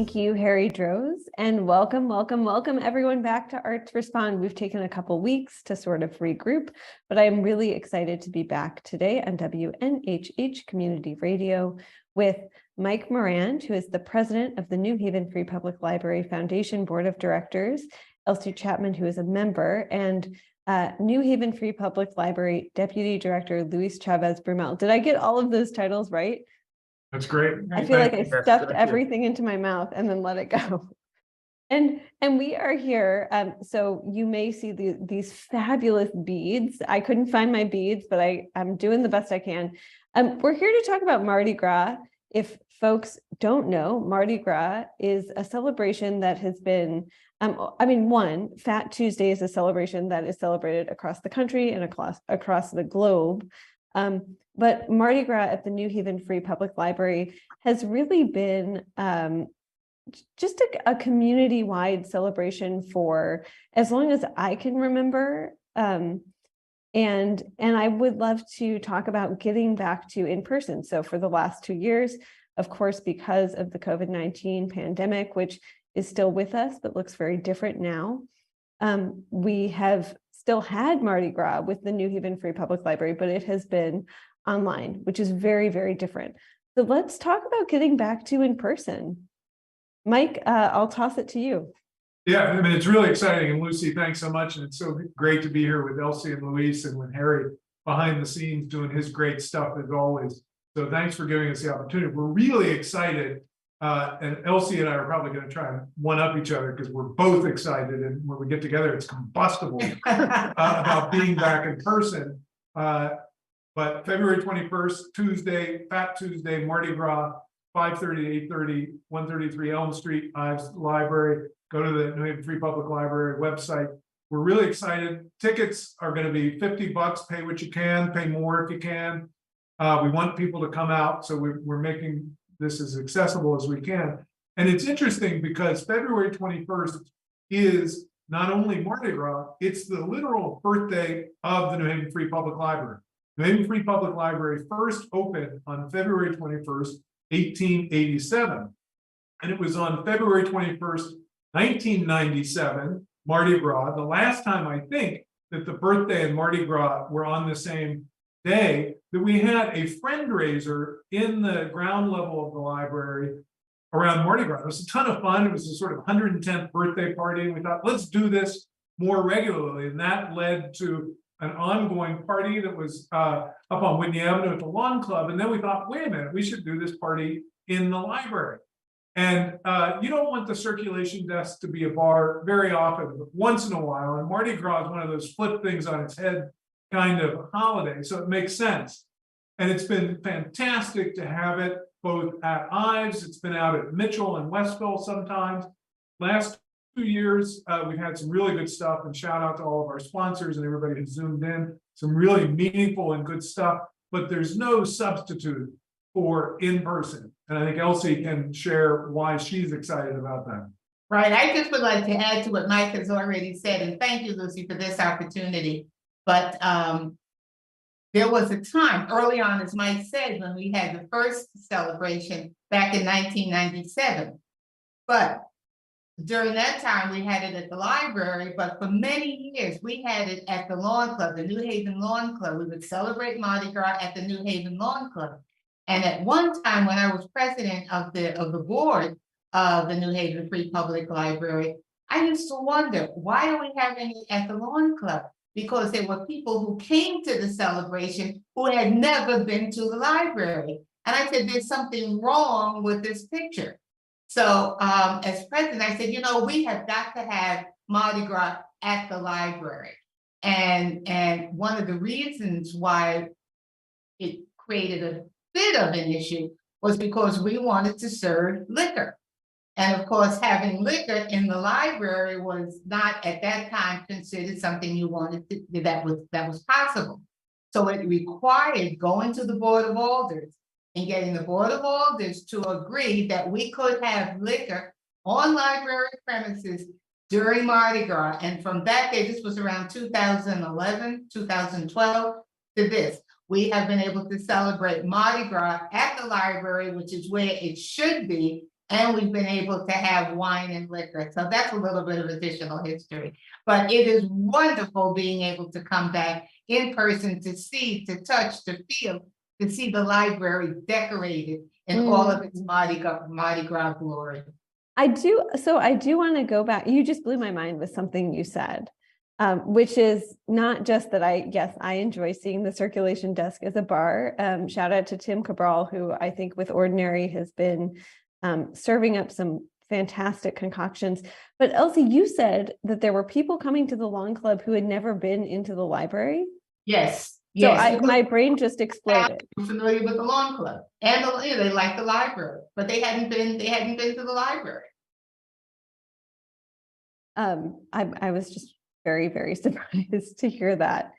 Thank you, Harry Droz, and welcome everyone back to Arts Respond. We've taken a couple weeks to sort of regroup, but I'm really excited to be back today on WNHH Community Radio with Mike Morand, who is the president of the New Haven Free Public Library Foundation Board of Directors, Elsie Chapman, who is a member, and New Haven Free Public Library Deputy Director Luis Chavez Brumel. Did I get all of those titles right? That's great. I feel like I stuffed everything into my mouth and then let it go. And we are here. So you may see these fabulous beads. I couldn't find my beads, but I'm doing the best I can. We're here to talk about Mardi Gras. If folks don't know, Mardi Gras is a celebration that has been, Fat Tuesday is a celebration that is celebrated across the country and across the globe. But Mardi Gras at the New Haven Free Public Library has really been just a community-wide celebration for as long as I can remember. And I would love to talk about getting back to in person. So for the last 2 years, of course, because of the COVID-19 pandemic, which is still with us, but looks very different now, we have still had Mardi Gras with the New Haven Free Public Library, but it has been online, which is very, very different. So let's talk about getting back to in person. Mike, I'll toss it to you. Yeah, I mean, it's really exciting. And Lucy, thanks so much. And it's so great to be here with Elsie and Luis and with Harry behind the scenes doing his great stuff as always. So thanks for giving us the opportunity. We're really excited. And Elsie and I are probably going to try and one-up each other because we're both excited. And when we get together, it's combustible about being back in person. But February 21st, Tuesday, Fat Tuesday, Mardi Gras, 5:30 to 8:30, 133 Elm Street, Ives Library. Go to the New Haven Free Public Library website. We're really excited. Tickets are going to be $50. Pay what you can, pay more if you can. We want people to come out, so we're making this as accessible as we can. And it's interesting because February 21st is not only Mardi Gras, it's the literal birthday of the New Haven Free Public Library. New Haven Free Public Library first opened on February 21st, 1887. And it was on February 21st, 1997, Mardi Gras, the last time I think that the birthday and Mardi Gras were on the same day, that we had a fundraiser in the ground level of the library around Mardi Gras. It was a ton of fun. It was a sort of 110th birthday party. And we thought, let's do this more regularly. And that led to an ongoing party that was up on Whitney Avenue at the Lawn Club. And then we thought, wait a minute, we should do this party in the library. And you don't want the circulation desk to be a bar very often, but once in a while. And Mardi Gras is one of those flip things on its head kind of holiday. So it makes sense. And it's been fantastic to have it both at Ives. It's been out at Mitchell and Westville sometimes. Last 2 years, we've had some really good stuff, and shout out to all of our sponsors and everybody who zoomed in. Some really meaningful and good stuff, but there's no substitute for in-person. And I think Elsie can share why she's excited about that. Right. I just would like to add to what Mike has already said, and thank you, Lucy, for this opportunity. But there was a time early on, as Mike said, when we had the first celebration back in 1997. But during that time, we had it at the library, but for many years, we had it at the Lawn Club, the New Haven Lawn Club. We would celebrate Mardi Gras at the New Haven Lawn Club. And at one time, when I was president of the board of the New Haven Free Public Library, I used to wonder, why are we having it at the Lawn Club? Because there were people who came to the celebration who had never been to the library. And I said, there's something wrong with this picture. So as president, I said, we have got to have Mardi Gras at the library. And one of the reasons why it created a bit of an issue was because we wanted to serve liquor. And of course, having liquor in the library was not at that time considered something you wanted to, that was possible. So it required going to the Board of Alders and getting the Board of Alders to agree that we could have liquor on library premises during Mardi Gras. And from that day, this was around 2011, 2012 to this. We have been able to celebrate Mardi Gras at the library, which is where it should be, and we've been able to have wine and liquor. So that's a little bit of additional history. But it is wonderful being able to come back in person to see, to touch, to feel, to see the library decorated in all of its Mardi Gras glory. I do want to go back. You just blew my mind with something you said, which is not just that I enjoy seeing the circulation desk as a bar. Shout out to Tim Cabral, who I think with Ordinary has been serving up some fantastic concoctions. But Elsie, you said that there were people coming to the Lawn Club who had never been into the library. Yes. So Yes, my brain just exploded. I'm familiar with the Lawn Club, and they like the library, but they hadn't been to the library. I was just very, very surprised to hear that.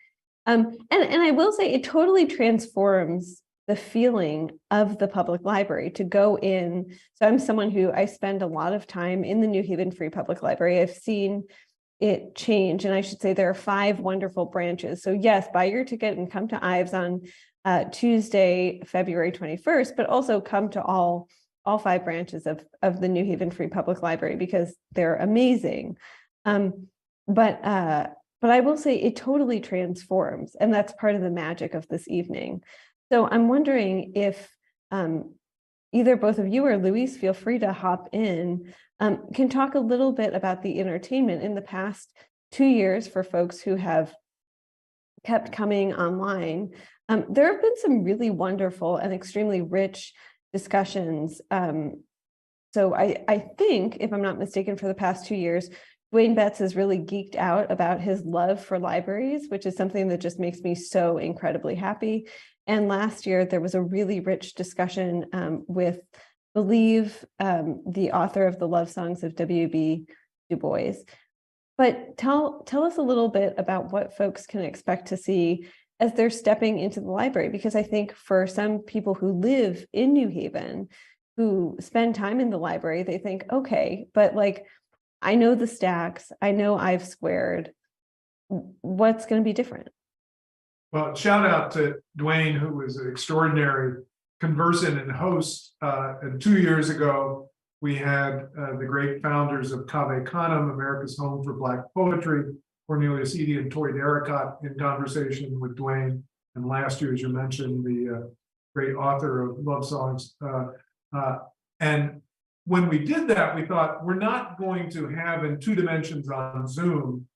And I will say it totally transforms the feeling of the public library to go in. So I'm someone who I spend a lot of time in the New Haven Free Public Library. I've seen it change, and I should say there are 5 wonderful branches. So yes, buy your ticket and come to Ives on Tuesday, February 21st, but also come to all 5 branches of the New Haven Free Public Library because they're amazing. But I will say it totally transforms, and that's part of the magic of this evening. So I'm wondering if either both of you or Luis, feel free to hop in, can talk a little bit about the entertainment in the past 2 years for folks who have kept coming online. There have been some really wonderful and extremely rich discussions. So I think, if I'm not mistaken, for the past 2 years, Dwayne Betts has really geeked out about his love for libraries, which is something that just makes me so incredibly happy. And last year, there was a really rich discussion with Believe, the author of the love songs of W.B. Du Bois. But tell us a little bit about what folks can expect to see as they're stepping into the library, because I think for some people who live in New Haven, who spend time in the library, they think, okay, but like, I know the stacks, I know I've squared, what's going to be different? Well, shout out to Dwayne, who was an extraordinary conversant and host. And 2 years ago, we had the great founders of Cave Canem, America's Home for Black Poetry, Cornelius Eady and Toy Darracott, in conversation with Dwayne. And last year, as you mentioned, the great author of love songs. And when we did that, we thought we're not going to have in 2 dimensions on Zoom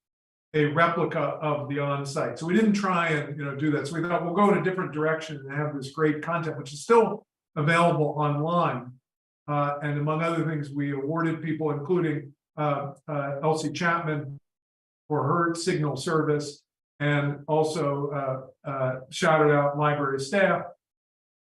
a replica of the on-site. So we didn't try and do that. So we thought we'll go in a different direction and have this great content, which is still available online. And among other things, we awarded people, including Elsie Chapman, for her signal service, and also shouted out library staff.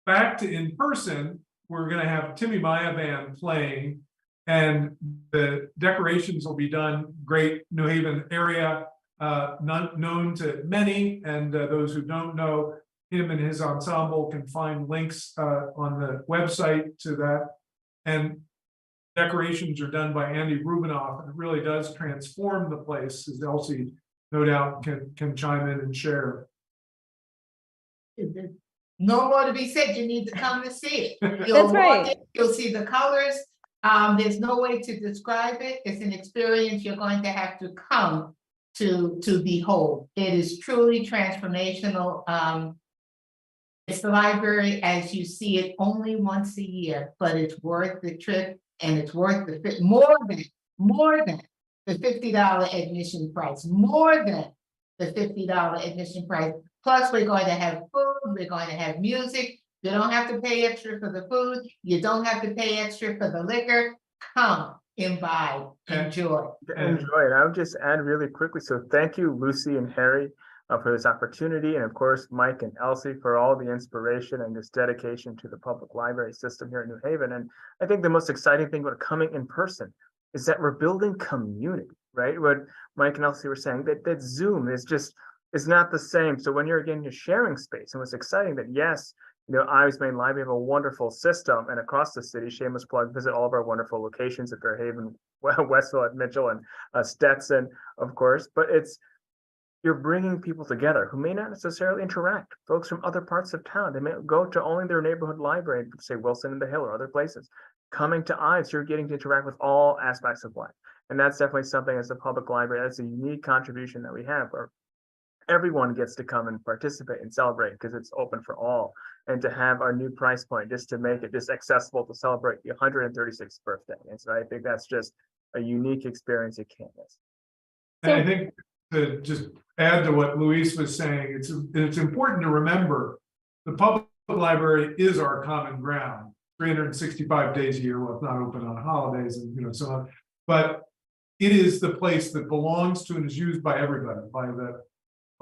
Back to in person, we're going to have Timmy Maya Band playing, and the decorations will be done. Great New Haven area, known to many, and those who don't know him and his ensemble can find links on the website to that. And decorations are done by Andy Rubinoff, and it really does transform the place, as Elsie no doubt can chime in and share. No more to be said. You need to come to see it. That's right. You'll see the colors. There's no way to describe it. It's an experience you're going to have to come to behold. It is truly transformational. It's the library as you see it only once a year, but it's worth the trip, and it's worth the more than the $50 admission price, more than the $50 admission price. Plus, we're going to have food, we're going to have music. You don't have to pay extra for the food. You don't have to pay extra for the liquor. Come, imbibe, enjoy. Enjoy it. I would just add really quickly. So thank you, Lucy and Harry, for this opportunity. And of course, Mike and Elsie for all the inspiration and this dedication to the public library system here in New Haven. And I think the most exciting thing about coming in person is that we're building community, right? What Mike and Elsie were saying, that Zoom is not the same. So when you're again, you're sharing space, and what's exciting that yes, Ives Main Library have a wonderful system, and across the city, shameless plug, visit all of our wonderful locations at Fairhaven, Westville at Mitchell, and Stetson, of course. But you're bringing people together who may not necessarily interact. Folks from other parts of town, they may go to only their neighborhood library, say Wilson and the Hill or other places. coming to Ives, you're getting to interact with all aspects of life. And that's definitely something as a public library, that's a unique contribution that we have where everyone gets to come and participate and celebrate because it's open for all. And to have our new price point just to make it just accessible to celebrate the 136th birthday. And so I think that's just a unique experience you can't miss. And I think to just add to what Luis was saying, it's important to remember the public library is our common ground, 365 days a year. Well, it's not open on holidays and so on, but it is the place that belongs to and is used by everybody, by the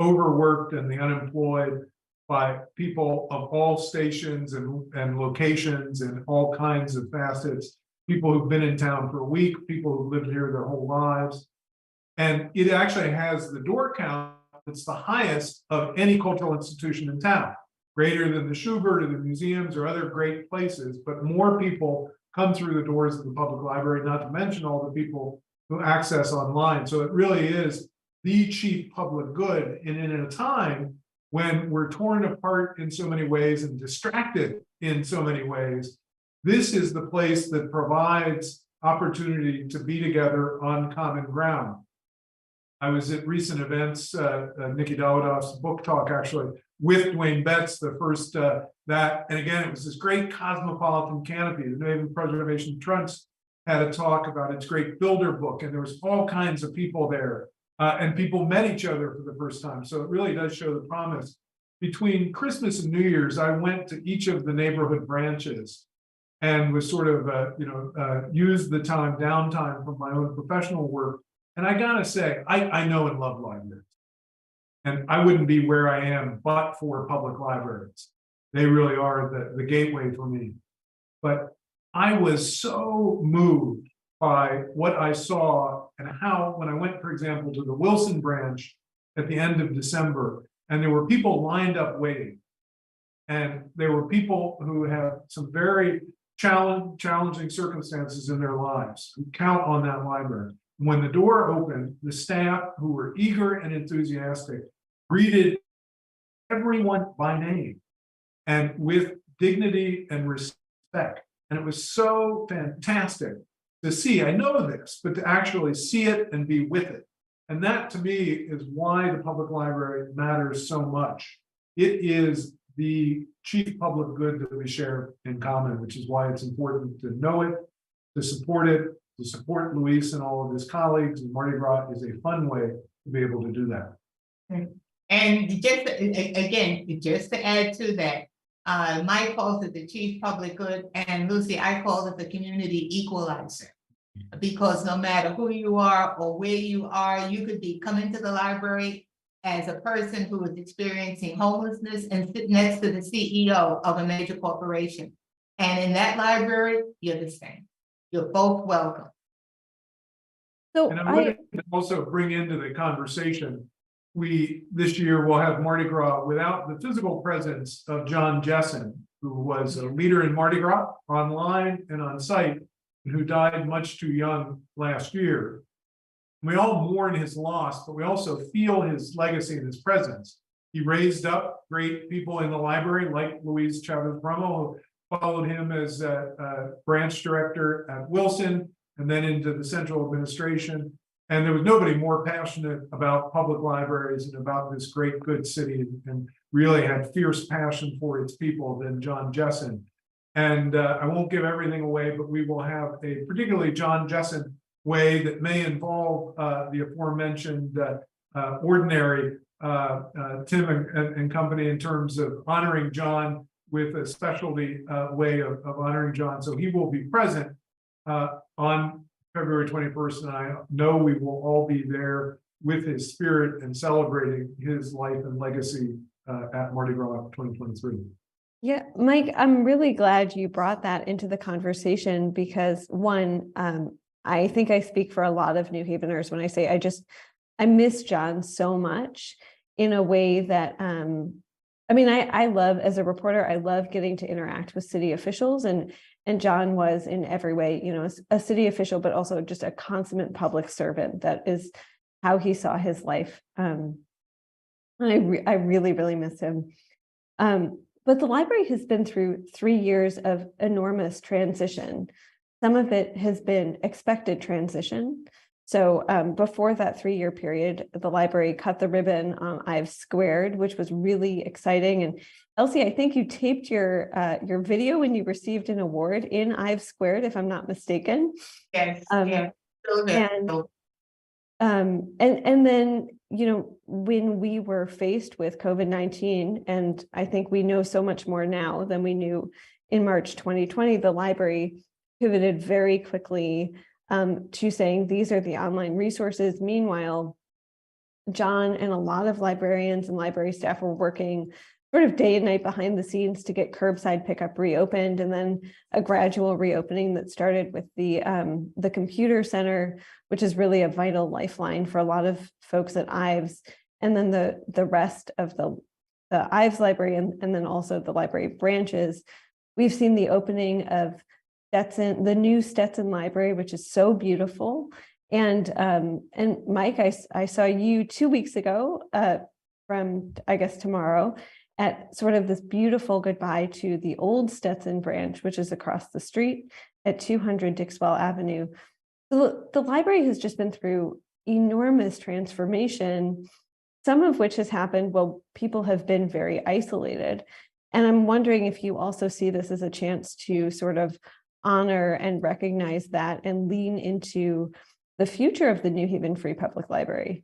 overworked and the unemployed, by people of all stations and locations and all kinds of facets, people who've been in town for a week, people who've lived here their whole lives. And it actually has the door count that's the highest of any cultural institution in town, greater than the Schubert or the museums or other great places, but more people come through the doors of the public library, not to mention all the people who access online. So it really is the chief public good. And in a time when we're torn apart in so many ways and distracted in so many ways, this is the place that provides opportunity to be together on common ground. I was at recent events, Nikki Dawidoff's book talk actually, with Dwayne Betts, the first that, and again, it was this great cosmopolitan canopy. The New Haven Preservation Trust had a talk about its great builder book, and there was all kinds of people there, and people met each other for the first time. So it really does show the promise. Between Christmas and New Year's, I went to each of the neighborhood branches and was sort of, used the downtime from my own professional work. And I gotta say, I know and love libraries. And I wouldn't be where I am but for public libraries. They really are the gateway for me. But I was so moved by what I saw and how, when I went, for example, to the Wilson branch at the end of December, and there were people lined up waiting. And there were people who have some very challenging circumstances in their lives who count on that library. When the door opened, the staff, who were eager and enthusiastic, greeted everyone by name and with dignity and respect. And it was so fantastic to see. I know this, but to actually see it and be with it. And that, to me, is why the public library matters so much. It is the chief public good that we share in common, which is why it's important to know it, to support it, to support Luis and all of his colleagues. And Mardi Gras is a fun way to be able to do that. And just again, just to add to that, Mike calls it the chief public good, and Lucy, I call it the community equalizer. Because no matter who you are or where you are, you could be coming to the library as a person who is experiencing homelessness and sit next to the CEO of a major corporation. And in that library, you're the same. You're both welcome. So And I would also bring into the conversation, this year will have Mardi Gras without the physical presence of John Jessen, who was a leader in Mardi Gras online and on site, and who died much too young last year. We all mourn his loss, but we also feel his legacy and his presence. He raised up great people in the library, like Luis Chavez Brummel, who followed him as a branch director at Wilson, and then into the central administration. And there was nobody more passionate about public libraries and about this great, good city, and really had fierce passion for its people than John Jessen. And I won't give everything away, but we will have a particularly John Jessen way that may involve the aforementioned ordinary Tim and company in terms of honoring John with a specialty way of honoring John. So he will be present on February 21st, and I know we will all be there with his spirit and celebrating his life and legacy at Mardi Gras 2023. Yeah, Mike, I'm really glad you brought that into the conversation because one, I think I speak for a lot of New Haveners when I say I miss John so much in a way that, I love, as a reporter, I love getting to interact with city officials, and John was in every way, a city official, but also just a consummate public servant. That is how he saw his life. I really, really miss him. But the library has been through 3 years of enormous transition. Some of it has been expected transition. So before that 3-year period, the library cut the ribbon on I've Squared, which was really exciting. And Elsie, I think you taped your video when you received an award in I've Squared, if I'm not mistaken. Yes, Yeah. so And then, you know, when we were faced with COVID-19, and I think we know so much more now than we knew in March 2020, the library pivoted very quickly to saying these are the online resources. Meanwhile, John and a lot of librarians and library staff were working sort of day and night behind the scenes to get curbside pickup reopened, and then a gradual reopening that started with the computer center, which is really a vital lifeline for a lot of folks at Ives, and then the rest of the Ives library, and then also the library branches. We've seen the opening of the new Stetson Library, which is so beautiful. And Mike, I saw you 2 weeks ago from, I guess, tomorrow, at sort of this beautiful goodbye to the old Stetson branch, which is across the street at 200 Dixwell Avenue. The library has just been through enormous transformation, some of which has happened while people have been very isolated. And I'm wondering if you also see this as a chance to sort of honor and recognize that and lean into the future of the New Haven Free Public Library.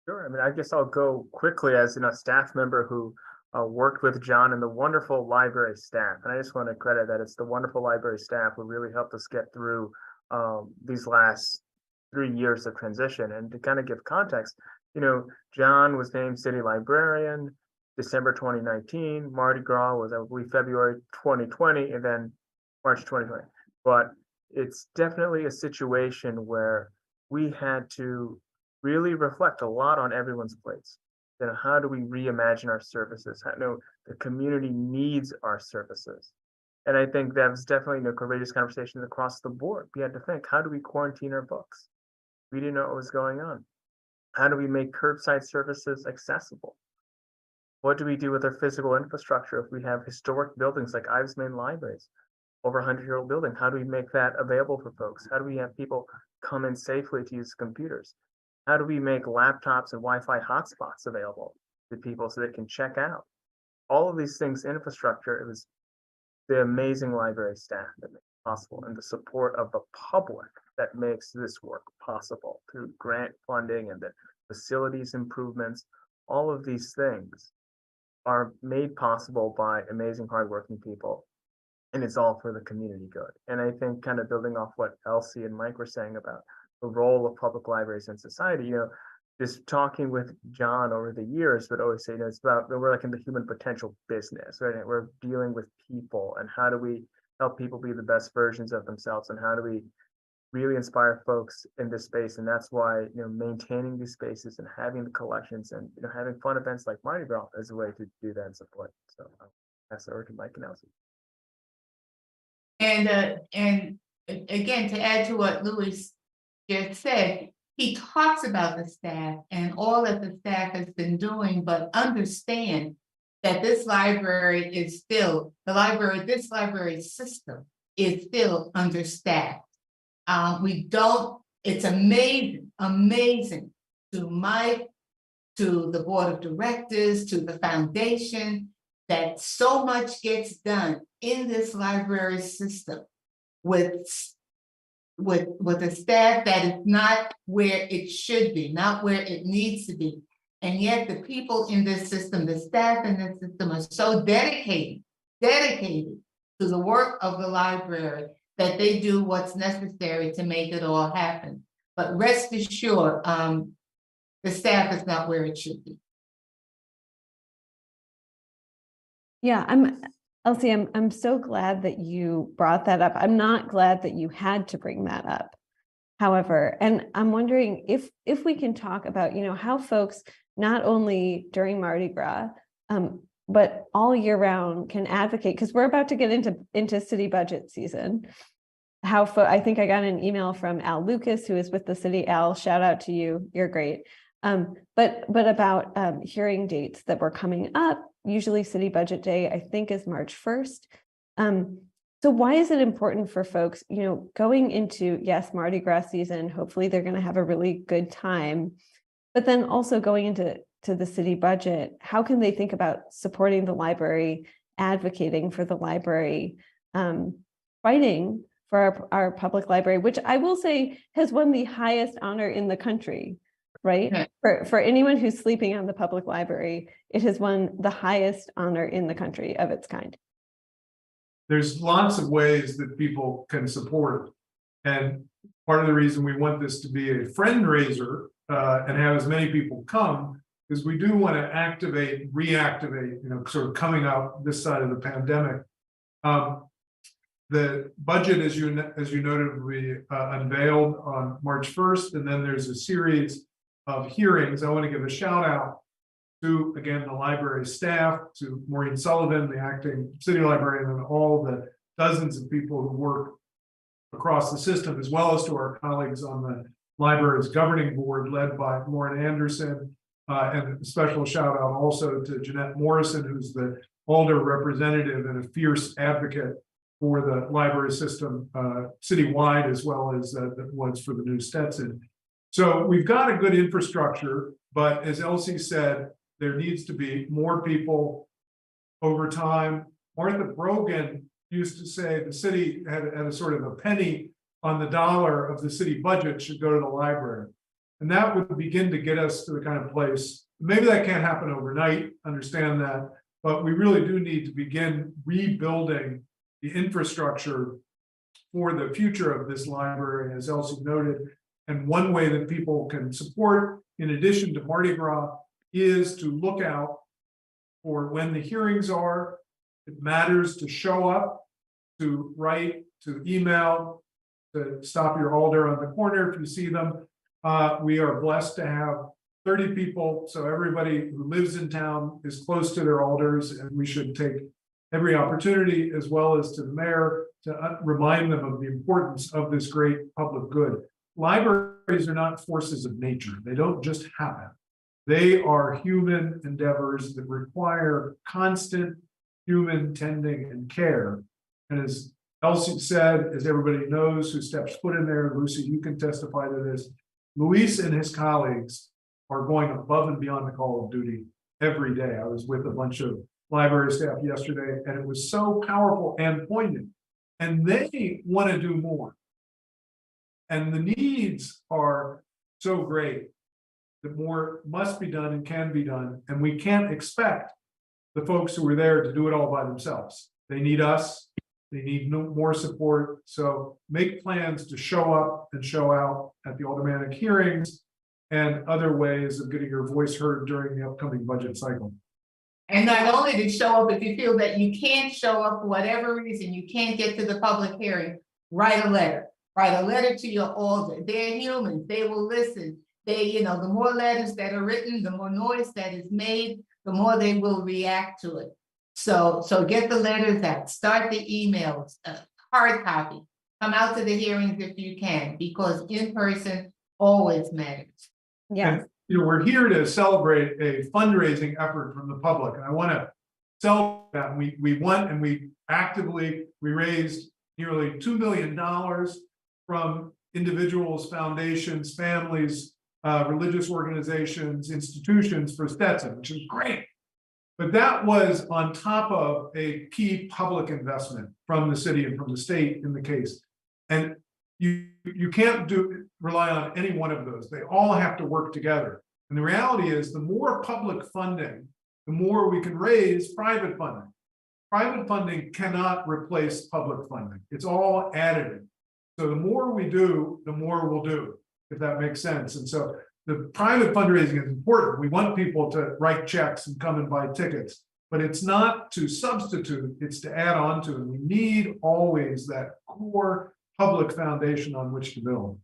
Sure. I mean, I guess I'll go quickly as a staff member who worked with John and the wonderful library staff. And I just want to credit that it's the wonderful library staff who really helped us get through these last 3 years of transition. And to kind of give context, John was named city librarian December 2019. Mardi Gras was, I believe, February 2020, and then March 2020. But it's definitely a situation where we had to really reflect a lot on everyone's plates. How do we reimagine our services? The community needs our services. And I think that was definitely courageous conversations across the board. We had to think, how do we quarantine our books? We didn't know what was going on. How do we make curbside services accessible? What do we do with our physical infrastructure if we have historic buildings like Ives Main Libraries, over 100-year-old building? How do we make that available for folks? How do we have people come in safely to use computers? How do we make laptops and Wi-Fi hotspots available to people so they can check out? All of these things, infrastructure, it was the amazing library staff that made it possible, and the support of the public that makes this work possible through grant funding and the facilities improvements. All of these things are made possible by amazing, hardworking people, and it's all for the community good. And I think, kind of building off what Elsie and Mike were saying about the role of public libraries in society, just talking with John over the years would always say, it's about, we're like in the human potential business, right? And we're dealing with people, and how do we help people be the best versions of themselves, and how do we really inspire folks in this space? And that's why, maintaining these spaces and having the collections and, having fun events like Mardi Gras is a way to do that and support. So I'll pass it over to Mike and Elsie. And again, to add to what Louis just said, he talks about the staff and all that the staff has been doing, but understand that this library is still, this library system is still understaffed. It's amazing to Mike, to the board of directors, to the foundation, that so much gets done in this library system with a staff that is not where it should be, not where it needs to be. And yet the people in this system, the staff in this system, are so dedicated to the work of the library that they do what's necessary to make it all happen. But rest assured, the staff is not where it should be. Yeah, Elsie, I'm so glad that you brought that up. I'm not glad that you had to bring that up. However, and I'm wondering if we can talk about, how folks, not only during Mardi Gras, but all year round, can advocate, because we're about to get into city budget season. I think I got an email from Al Lucas, who is with the city. Al, shout out to you. You're great. But about hearing dates that were coming up. Usually city budget day, I think, is March 1st. So why is it important for folks, going into, yes, Mardi Gras season, hopefully they're going to have a really good time, but then also going into the city budget, how can they think about supporting the library, advocating for the library, fighting for our public library, which I will say has won the highest honor in the country, right? For anyone who's sleeping on the public library, it has won the highest honor in the country of its kind. There's lots of ways that people can support. And part of the reason we want this to be a friend raiser and have as many people come is we do want to reactivate, sort of coming out this side of the pandemic. The budget, as you noted, we unveiled on March 1st, and then there's a series of hearings. I want to give a shout out to, again, the library staff, to Maureen Sullivan, the acting city librarian, and all the dozens of people who work across the system, as well as to our colleagues on the library's governing board led by Lauren Anderson, and a special shout out also to Jeanette Morrison, who's the Alder representative and a fierce advocate for the library system citywide, as well as the ones for the new Stetson. So we've got a good infrastructure, but as Elsie said, there needs to be more people over time. Martha Brogan used to say the city had a sort of a penny on the dollar of the city budget should go to the library. And that would begin to get us to the kind of place, maybe that can't happen overnight, understand that, but we really do need to begin rebuilding the infrastructure for the future of this library, as Elsie noted. And one way that people can support, in addition to Mardi Gras, is to look out for when the hearings are. It matters to show up, to write, to email, to stop your alder on the corner if you see them. We are blessed to have 30 people, so everybody who lives in town is close to their alders, and we should take every opportunity, as well as to the mayor, to remind them of the importance of this great public good. Libraries are not forces of nature. They don't just happen. They are human endeavors that require constant human tending and care. And as Elsie said, as everybody knows who steps foot in there, Lucy, you can testify to this, Luis and his colleagues are going above and beyond the call of duty every day. I was with a bunch of library staff yesterday, and it was so powerful and poignant. And they want to do more. And the needs are so great that more must be done and can be done. And we can't expect the folks who are there to do it all by themselves. They need us. They need more support. So make plans to show up and show out at the aldermanic hearings and other ways of getting your voice heard during the upcoming budget cycle. And not only to show up, if you feel that you can't show up for whatever reason, you can't get to the public hearing, write a letter. Write a letter to your alder. They're humans. They will listen. The more letters that are written, the more noise that is made, the more they will react to it. So get the letters out, start the emails, hard copy, come out to the hearings if you can, because in person always matters. Yeah. And, we're here to celebrate a fundraising effort from the public. And I want to celebrate that. We raised nearly $2 million from individuals, foundations, families, religious organizations, institutions for Stetson, which is great. But that was on top of a key public investment from the city and from the state in the case. And you can't rely on any one of those. They all have to work together. And the reality is the more public funding, the more we can raise private funding. Private funding cannot replace public funding. It's all additive. So the more we do, the more we'll do, if that makes sense. And so the private fundraising is important. We want people to write checks and come and buy tickets, but it's not to substitute, it's to add on to. And we need always that core public foundation on which to build.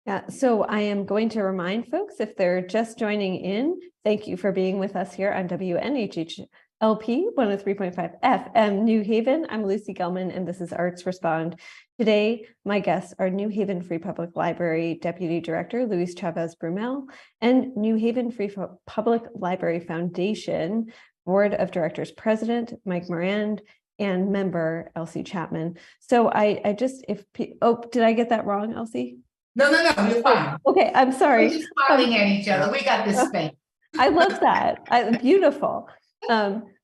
Yeah, so I am going to remind folks, if they're just joining in, thank you for being with us here on WNHH LP 103.5 FM New Haven. I'm Lucy Gellman, and this is Arts Respond. Today, my guests are New Haven Free Public Library Deputy Director Luis Chavez Brumel and New Haven Free Public Library Foundation Board of Directors President Mike Morand and member Elsie Chapman. So I just, did I get that wrong, Elsie? No, you're fine. Okay, I'm sorry. We're just smiling at each other. We got this thing. I love that. Beautiful.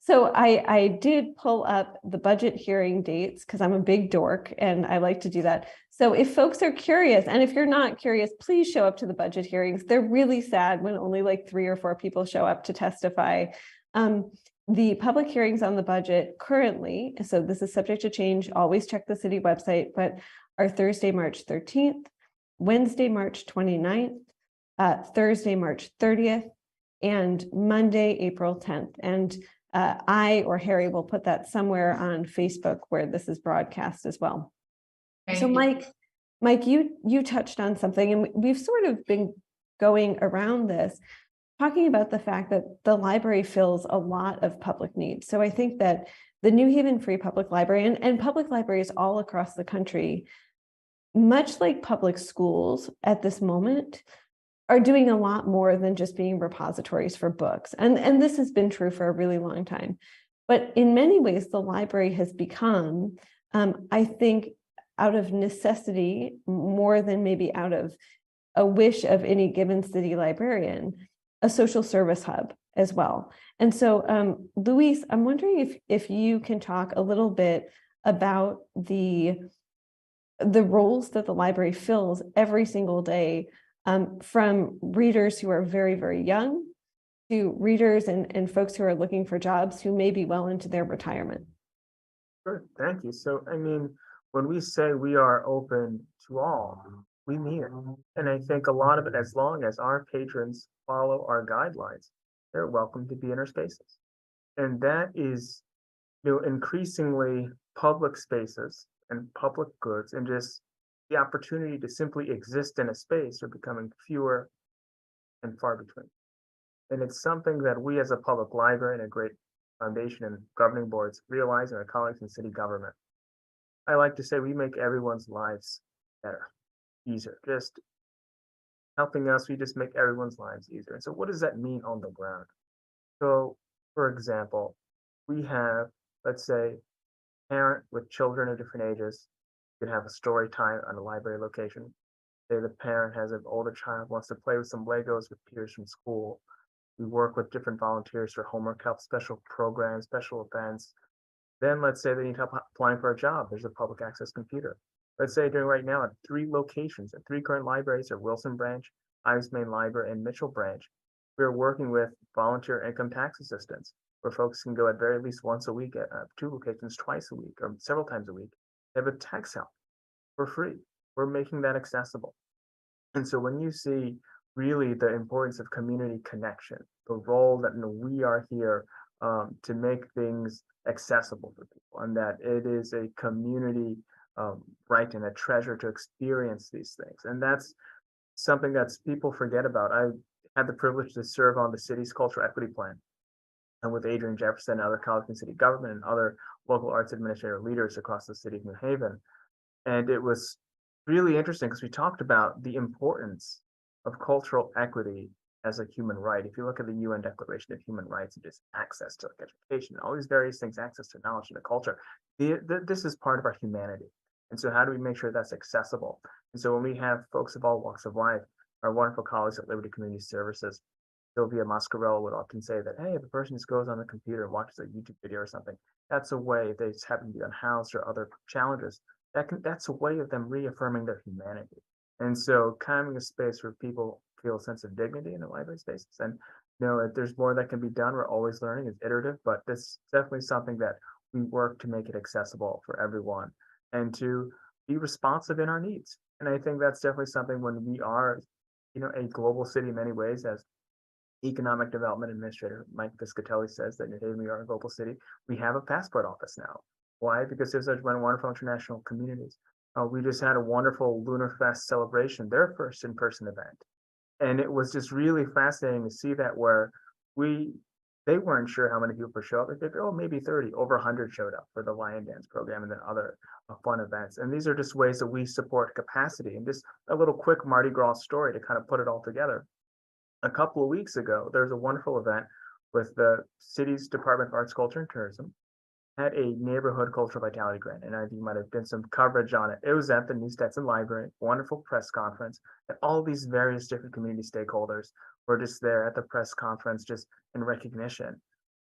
So I did pull up the budget hearing dates because I'm a big dork and I like to do that. So if folks are curious, and if you're not curious, please show up to the budget hearings. They're really sad when only like 3 or 4 people show up to testify. The public hearings on the budget currently, so this is subject to change, always check the city website, but are Thursday, March 13th, Wednesday, March 29th, Thursday, March 30th, and Monday, April 10th. And I or Harry will put that somewhere on Facebook where this is broadcast as well. Thank So you. Mike, you touched on something, and we've sort of been going around this, talking about the fact that the library fills a lot of public needs. So I think that the New Haven Free Public Library and public libraries all across the country, much like public schools at this moment, are doing a lot more than just being repositories for books. And this has been true for a really long time. But in many ways, the library has become, I think, out of necessity, more than maybe out of a wish of any given city librarian, a social service hub as well. And so, Luis, I'm wondering if you can talk a little bit about the roles that the library fills every single day, from readers who are very, very young to readers and folks who are looking for jobs who may be well into their retirement. Sure, thank you. So, I mean, when we say we are open to all, we mean it. And I think a lot of it, as long as our patrons follow our guidelines, they're welcome to be in our spaces. And that is, increasingly public spaces and public goods, and just the opportunity to simply exist in a space are becoming fewer and far between. And it's something that we as a public library and a great foundation and governing boards realize, and our colleagues in city government. I like to say we make everyone's lives better, easier. Just helping us, we just make everyone's lives easier. And so what does that mean on the ground? So, for example, we have, let's say, a parent with children of different ages. You can have a story time on a library location. Say the parent has an older child, wants to play with some Legos with peers from school. We work with different volunteers for homework help, special programs, special events. Then let's say they need help applying for a job. There's a public access computer. Let's say during right now at 3 locations, at 3 current libraries are Wilson Branch, Ives Main Library, and Mitchell Branch. We're working with volunteer income tax assistants, where folks can go at very least once a week at 2 locations, twice a week, or several times a week. They have a tax help for free. We're making that accessible. And so when you see really the importance of community connection, the role that we are here to make things accessible for people, and that it is a community right and a treasure to experience these things. And that's something that people forget about. I had the privilege to serve on the city's cultural equity plan, and with Adrian Jefferson and other colleagues in city government and other local arts administrator leaders across the city of New Haven. And it was really interesting because we talked about the importance of cultural equity as a human right. If you look at the UN Declaration of Human Rights and just access to education, all these various things, access to knowledge and to culture, this is part of our humanity. And so how do we make sure that's accessible? And so when we have folks of all walks of life, our wonderful colleagues at Liberty Community Services, Sylvia Mascarello would often say that, hey, if a person just goes on the computer and watches a YouTube video or something, that's a way, if they just happen to be unhoused or other challenges, that's a way of them reaffirming their humanity. And so having a space where people feel a sense of dignity in the library spaces. And if there's more that can be done, we're always learning, it's iterative, but this is definitely something that we work to make it accessible for everyone and to be responsive in our needs. And I think that's definitely something when we are, a global city in many ways, as Economic Development Administrator Mike Piscatelli says that New Haven, we are a global city. We have a passport office now. Why? Because there's such wonderful international communities. We just had a wonderful Lunar Fest celebration, their first in-person event. And it was just really fascinating to see that where they weren't sure how many people would show up. They figured, maybe 30, over 100 showed up for the Lion Dance program and then other fun events. And these are just ways that we support capacity. And just a little quick Mardi Gras story to kind of put it all together. A couple of weeks ago, there was a wonderful event with the city's Department of Arts, Culture, and Tourism had a neighborhood cultural vitality grant, and I think might have been some coverage on it. It was at the New Stetson Library, wonderful press conference, and all these various different community stakeholders were just there at the press conference, just in recognition.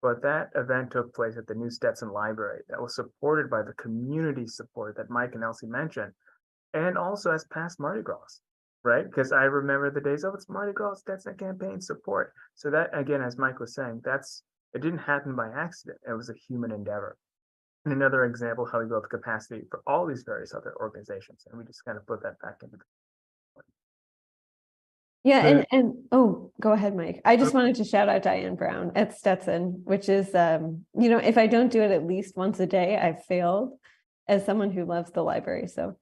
But that event took place at the New Stetson Library that was supported by the community support that Mike and Elsie mentioned, and also as past Mardi Gras, right? Because I remember the days of it's Mardi Gras, Stetson campaign support. So that, again, as Mike was saying, it didn't happen by accident. It was a human endeavor. And another example how we built capacity for all these various other organizations. And we just kind of put that back into the Yeah, and oh, go ahead, Mike. I just wanted to shout out Diane Brown at Stetson, which is, if I don't do it at least once a day, I've failed as someone who loves the library. So,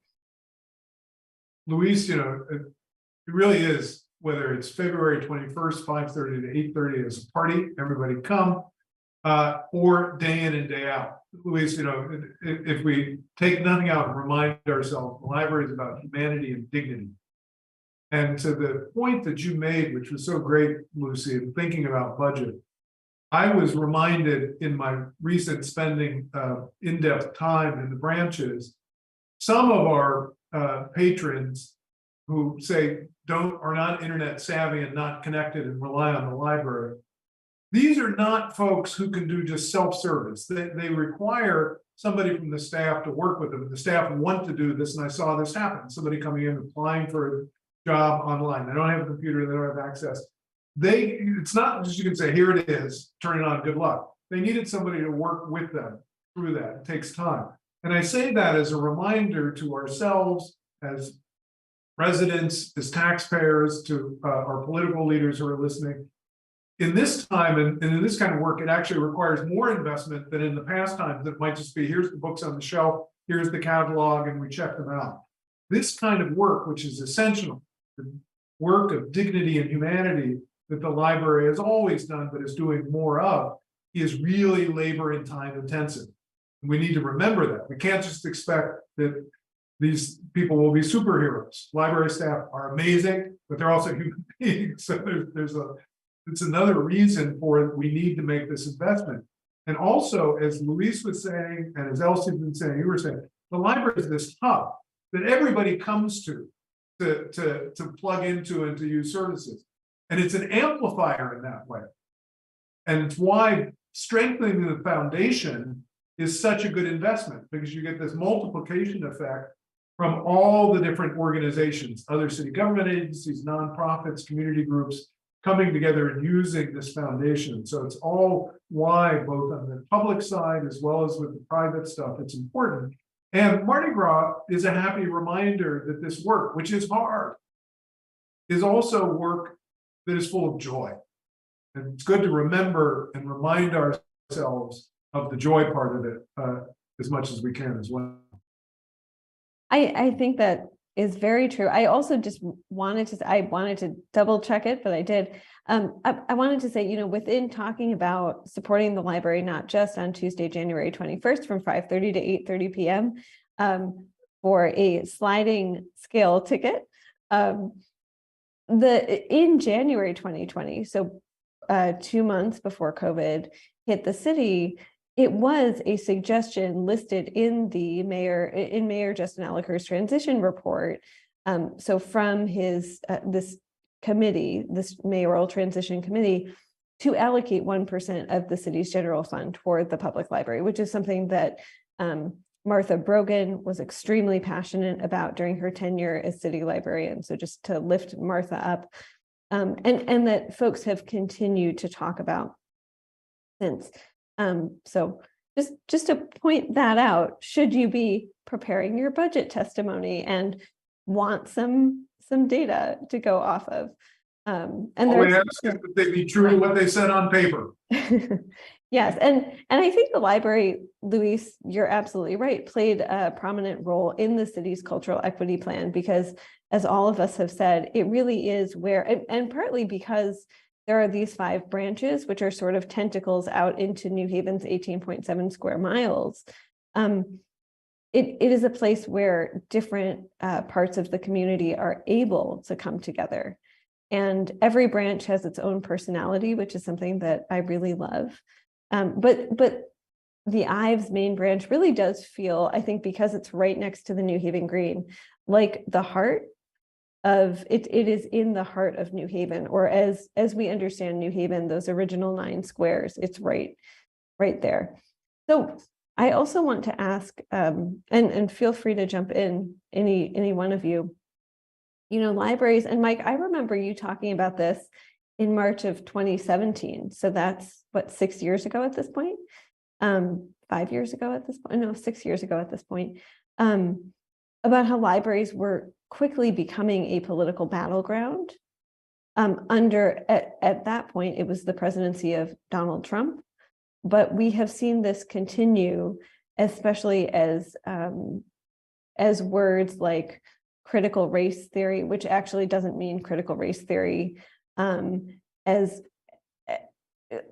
Luis, it really is, whether it's February 21st, 5:30 to 8:30 as a party, everybody come, or day in and day out. Luis, if we take nothing out and remind ourselves, the library is about humanity and dignity. And to the point that you made, which was so great, Lucy, in thinking about budget, I was reminded in my recent spending in-depth time in the branches, some of our patrons who say are not internet savvy and not connected and rely on the library. These are not folks who can do just self-service. They require somebody from the staff to work with them. The staff want to do this, and I saw this happen. Somebody coming in applying for a job online. They don't have a computer, they don't have access. It's not just you can say, here it is, turn it on, good luck. They needed somebody to work with them through that. It takes time. And I say that as a reminder to ourselves as residents, as taxpayers, to our political leaders who are listening. In this time and in this kind of work, it actually requires more investment than in the past times. That might just be, here's the books on the shelf, here's the catalog, and we check them out. This kind of work, which is essential, the work of dignity and humanity that the library has always done, but is doing more of, is really labor and time intensive. And we need to remember that. We can't just expect that these people will be superheroes. Library staff are amazing, but they're also human beings. So it's another reason for we need to make this investment. And also, as Luis was saying, and as Elsie has been saying, you were saying, the library is this hub that everybody comes to plug into and to use services. And it's an amplifier in that way. And it's why strengthening the foundation is such a good investment, because you get this multiplication effect from all the different organizations, other city government agencies, nonprofits, community groups, coming together and using this foundation. So it's all why, both on the public side as well as with the private stuff, it's important. And Mardi Gras is a happy reminder that this work, which is hard, is also work that is full of joy. And it's good to remember and remind ourselves of the joy part of it as much as we can as well. I think that is very true. I also just wanted to double check it, but I did. I wanted to say, within talking about supporting the library, not just on Tuesday, January 21st from 5:30 to 8:30 p.m. For a sliding scale ticket, in January 2020, so 2 months before COVID hit the city, it was a suggestion listed in Mayor Justin Alliker's transition report. So from his this mayoral transition committee, to allocate 1% of the city's general fund toward the public library, which is something that Martha Brogan was extremely passionate about during her tenure as city librarian. So just to lift Martha up, and that folks have continued to talk about since. So just to point that out, should you be preparing your budget testimony and want some data to go off of? And we ask that they be true to what they said on paper. Yes, and I think the library, Luis, you're absolutely right, played a prominent role in the city's cultural equity plan, because as all of us have said, it really is where, and partly because there are these 5 branches, which are sort of tentacles out into New Haven's 18.7 square miles. It is a place where different parts of the community are able to come together. And every branch has its own personality, which is something that I really love. But the Ives main branch really does feel, I think, because it's right next to the New Haven Green, like the heart of it. It is in the heart of New Haven, or as we understand New Haven, those original 9 squares. It's right there. So I also want to ask, and feel free to jump in, any one of you. You know, libraries, and Mike, I remember you talking about this in March of 2017. So that's what, 6 years ago at this point? 5 years ago at this point? No, 6 years ago at this point. About how libraries were quickly becoming a political battleground. At that point, it was the presidency of Donald Trump. But we have seen this continue, especially as words like critical race theory, which actually doesn't mean critical race theory, as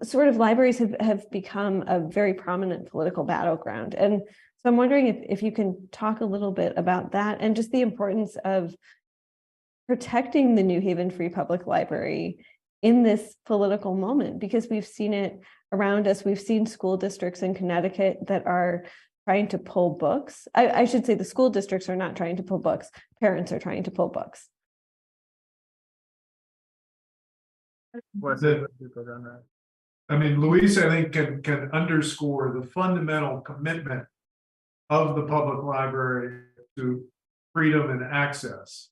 sort of libraries have become a very prominent political battleground. And so I'm wondering if you can talk a little bit about that and just the importance of protecting the New Haven Free Public Library in this political moment, because we've seen it around us. We've seen school districts in Connecticut that are trying to pull books. I should say the school districts are not trying to pull books. Parents are trying to pull books. I mean, Luis, I think can underscore the fundamental commitment of the public library to freedom and access.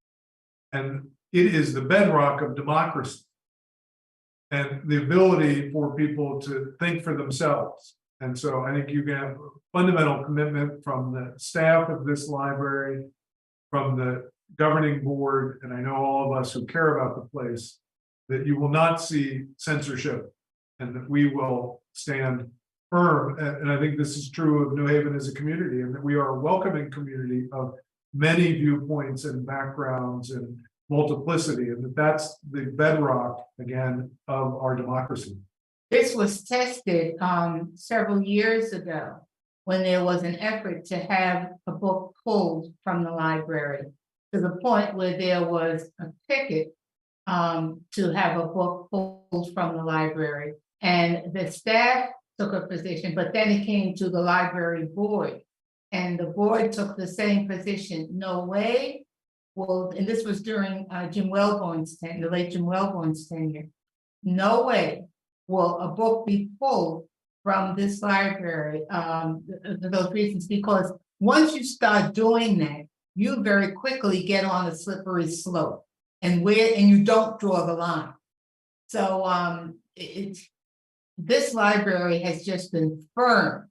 And it is the bedrock of democracy and the ability for people to think for themselves. And so I think you can have a fundamental commitment from the staff of this library, from the governing board, and I know all of us who care about the place, that you will not see censorship and that we will stand firm. And I think this is true of New Haven as a community, and that we are a welcoming community of many viewpoints and backgrounds and multiplicity, and that's the bedrock, again, of our democracy. This was tested several years ago when there was an effort to have a book pulled from the library, to the point where there was a picket to have a book pulled from the library. And the staff took a position, but then it came to the library board, and the board took the same position. No way. Well, and this was during Jim Wellborn's tenure, the late Jim Wellborn's tenure. No way will a book be pulled from this library for those reasons, because once you start doing that, you very quickly get on a slippery slope, and you don't draw the line. So this library has just been firm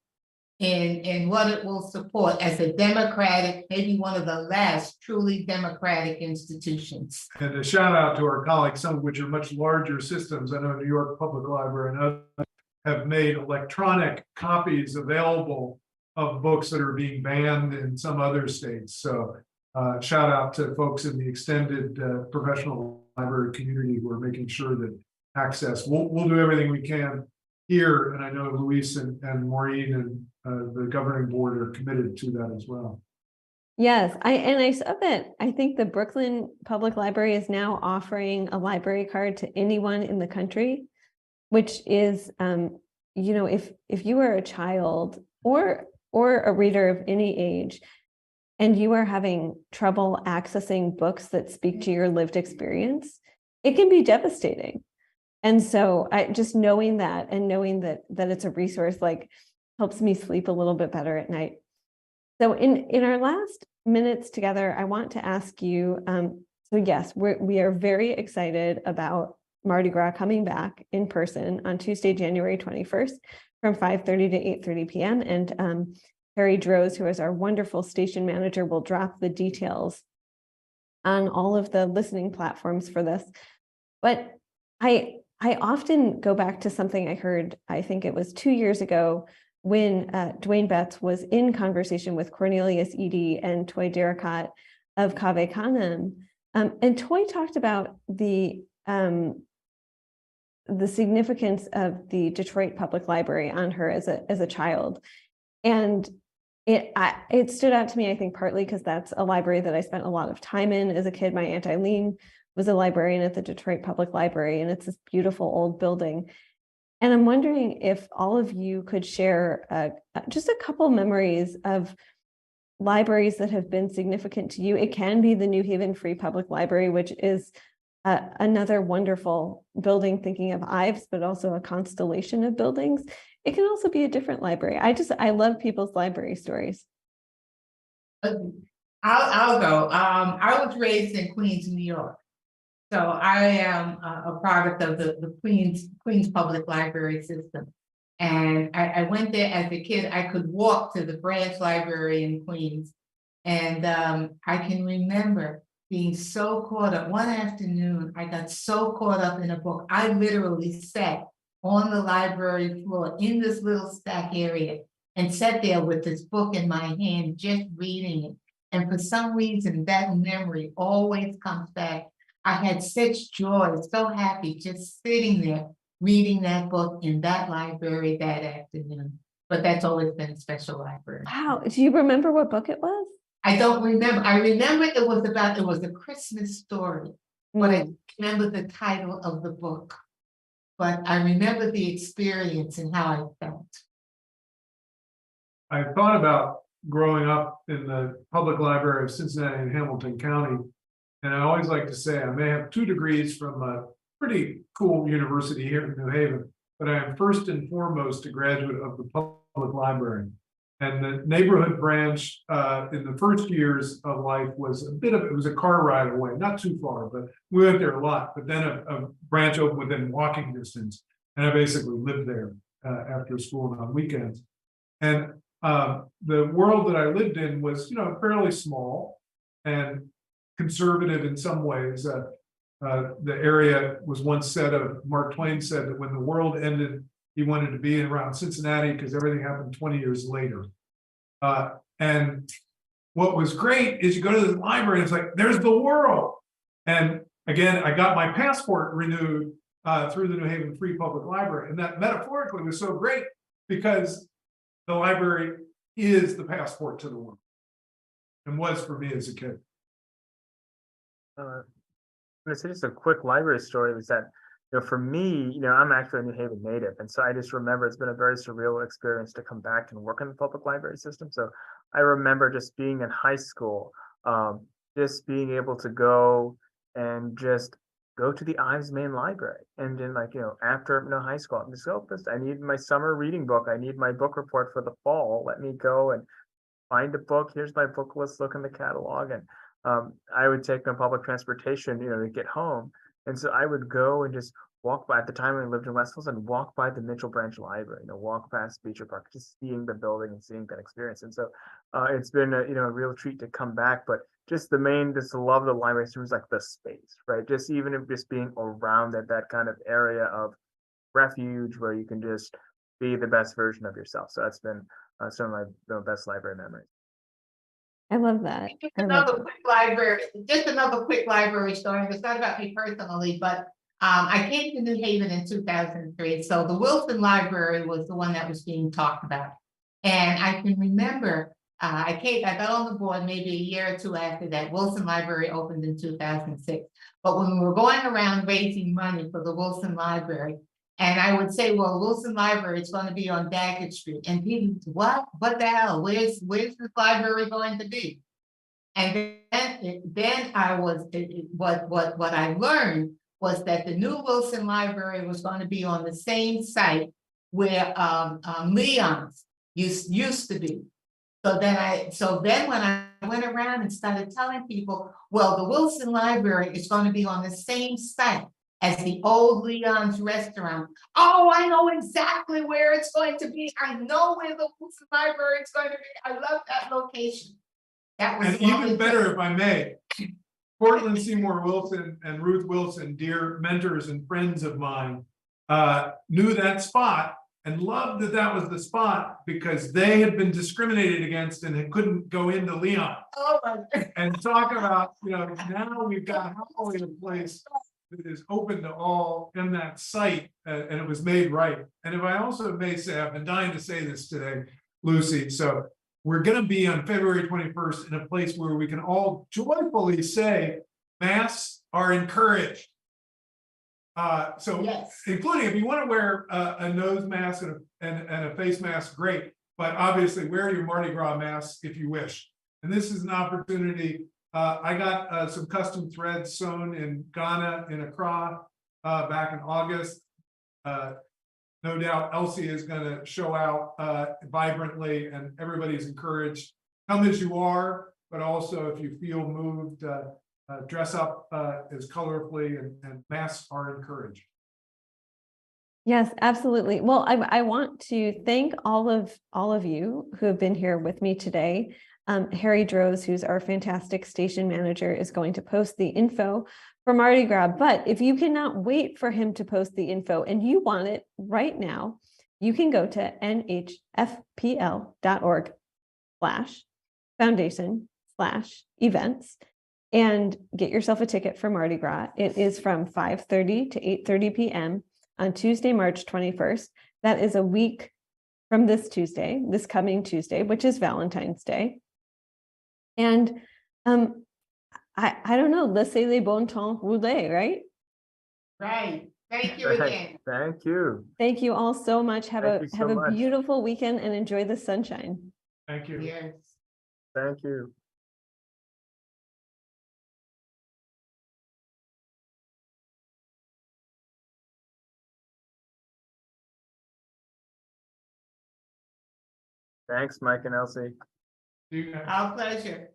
in what it will support as a democratic, maybe one of the last truly democratic institutions. And a shout out to our colleagues, some of which are much larger systems. I know New York Public Library and others have made electronic copies available of books that are being banned in some other states. So shout out to folks in the extended professional library community who are making sure that access, we'll do everything we can here. And I know Luis and Maureen and the governing board are committed to that as well. Yes, I saw that. I think the Brooklyn Public Library is now offering a library card to anyone in the country, which is, you know, if you are a child or a reader of any age, and you are having trouble accessing books that speak to your lived experience, it can be devastating. And so I just knowing that, and knowing that it's a resource, like, helps me sleep a little bit better at night. So in our last minutes together, I want to ask you, so yes, we are very excited about Mardi Gras coming back in person on Tuesday, January 21st from 5:30 to 8:30 p.m. And Harry Droz, who is our wonderful station manager, will drop the details on all of the listening platforms for this. But I often go back to something I heard, I think it was 2 years ago, when Dwayne Betts was in conversation with Cornelius Eady and Toy Derricott of Cave Canem. And Toy talked about the significance of the Detroit Public Library on her as a child. And it stood out to me, I think, partly because that's a library that I spent a lot of time in as a kid. My Aunt Eileen was a librarian at the Detroit Public Library, and it's this beautiful old building. And I'm wondering if all of you could share just a couple memories of libraries that have been significant to you. It can be the New Haven Free Public Library, which is another wonderful building, thinking of Ives, but also a constellation of buildings. It can also be a different library. I love people's library stories. I'll go. I was raised in Queens, New York. So I am a product of the Queens Public Library system. And I went there as a kid. I could walk to the branch library in Queens. And I can remember being so caught up. One afternoon, I got so caught up in a book. I literally sat on the library floor in this little stack area and sat there with this book in my hand, just reading it. And for some reason, that memory always comes back. I had such joy, so happy, just sitting there reading that book in that library that afternoon. But that's always been a special library. Wow. Do you remember what book it was? I don't remember. I remember it was a Christmas story, but I don't remember the title of the book. But I remember the experience and how I felt. I thought about growing up in the public library of Cincinnati and Hamilton County. And I always like to say I may have 2 degrees from a pretty cool university here in New Haven, but I am first and foremost a graduate of the public library. And the neighborhood branch in the first years of life was it was a car ride away, not too far, but we went there a lot. But then a branch opened within walking distance. And I basically lived there after school and on weekends. And the world that I lived in was, fairly small and conservative in some ways. The area was once said of Mark Twain said that when the world ended, he wanted to be around Cincinnati because everything happened 20 years later. And what was great is you go to the library and it's like, there's the world. And again, I got my passport renewed through the New Haven Free Public Library. And that metaphorically was so great because the library is the passport to the world and was for me as a kid. It's just a quick library story was that, for me, I'm actually a New Haven native. And so I just remember it's been a very surreal experience to come back and work in the public library system. So I remember just being in high school, just being able to go and just go to the Ives main library. And then after high school, I'm just I need my summer reading book. I need my book report for the fall. Let me go and find a book. Here's my book list, look in the catalog. And I would take my public transportation, to get home. And so I would go and just walk by. At the time I lived in West Hills, and walk by the Mitchell Branch Library, walk past Beecher Park, just seeing the building and seeing that experience. And so it's been a real treat to come back. But just the love of the library seems like the space, right? Just even if just being around that kind of area of refuge where you can just be the best version of yourself. So that's been some of my best library memories. I love that. Just another quick library story. It's not about me personally, but I came to New Haven in 2003. So the Wilson Library was the one that was being talked about. And I can remember I got on the board maybe a year or 2 after that. Wilson Library opened in 2006. But when we were going around raising money for the Wilson Library, and I would say, well, Wilson Library is going to be on Daggett Street. And people, what the hell? Where's this library going to be? And then I was, what I learned was that the new Wilson Library was going to be on the same site where Leon's used to be. So then when I went around and started telling people, well, the Wilson Library is going to be on the same site as the old Leon's restaurant. Oh, I know exactly where it's going to be. I know where the Wilson Library is going to be. I love that location. That was and even better, if I may, Portland Seymour Wilson and Ruth Wilson, dear mentors and friends of mine, knew that spot and loved that was the spot because they had been discriminated against and couldn't go into Leon. Oh my God. And talk about, now we've got Howley in place that is open to all in that site, and it was made right. And if I also may say, I've been dying to say this today, Lucy, so we're going to be on February 21st in a place where we can all joyfully say masks are encouraged. So Yes. including if you want to wear a nose mask and a face mask, great. But obviously wear your Mardi Gras mask if you wish. And this is an opportunity. I got some custom threads sewn in Ghana in Accra back in August. No doubt Elsie is going to show out vibrantly, and everybody's encouraged. Come as you are, but also if you feel moved, dress up as colorfully, and masks are encouraged. Yes, absolutely. Well, I want to thank all of you who have been here with me today. Harry Droz, who's our fantastic station manager, is going to post the info for Mardi Gras. But if you cannot wait for him to post the info and you want it right now, you can go to nhfpl.org/foundation/events and get yourself a ticket for Mardi Gras. It is from 5:30 to 8:30 p.m. on Tuesday, March 21st. That is a week from this Tuesday, this coming Tuesday, which is Valentine's Day. And I don't know, laissez les bon temps rouler, right? Right. Thank you again. Thank you. Thank you all so much. Have Thank you so a much. beautiful weekend and enjoy the sunshine. Thank you. Yes. Thank you. Thanks, Mike and Elsie. You guys. Our pleasure.